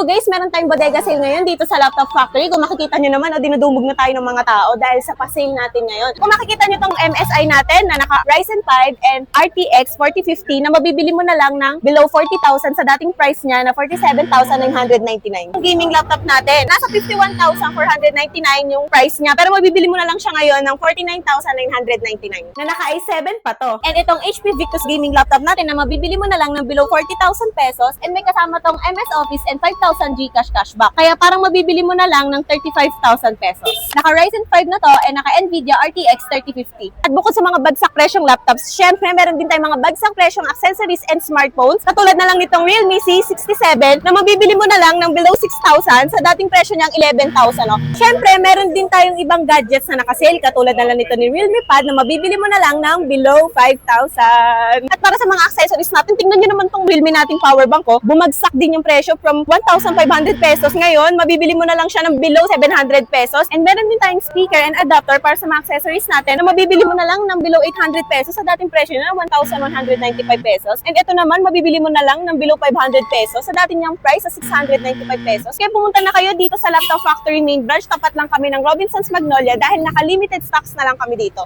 So guys, meron tayong bodega sale ngayon dito sa Laptop Factory. Kung makikita nyo naman, dinudumog na tayo ng mga tao dahil sa pa-sale natin ngayon. Kung makikita nyo tong MSI natin na naka Ryzen 5 and RTX 4050 na mabibili mo na lang ng below 40,000 sa dating price niya na 47,999. Yung gaming laptop natin, nasa 51,499 yung price niya, pero mabibili mo na lang siya ngayon ng 49,999 na naka i7 pa to. And itong HP Victus gaming laptop natin na mabibili mo na lang ng below 40,000 pesos and may kasama tong MS Office and 5,000 Gcash cashback. Kaya parang mabibili mo na lang ng 35,000 pesos. Naka Ryzen 5 na to and naka Nvidia RTX 3050. At bukod sa mga bagsak presyong laptops, syempre meron din tayong mga bagsak presyong accessories and smartphones. Katulad na lang nitong Realme C67 na mabibili mo na lang ng below 6,000 sa dating presyo niyang 11,000. No? Syempre meron din tayong ibang gadgets na naka-sale katulad na lang nito ni Realme Pad na mabibili mo na lang ng below 5,000. At para sa mga accessories natin, tingnan nyo naman tong Realme nating power bank ko. Bumagsak din yung presyo from 1,500 pesos. Ngayon, mabibili mo na lang siya ng below 700 pesos. And meron din tayong speaker and adapter para sa mga accessories natin na mabibili mo na lang ng below 800 pesos sa dating presyo na 1,195 pesos. And ito naman, mabibili mo na lang ng below 500 pesos sa dating niyang price sa 695 pesos. Kaya pumunta na kayo dito sa Laptop Factory main branch. Tapat lang kami ng Robinsons Magnolia dahil naka-limited stocks na lang kami dito.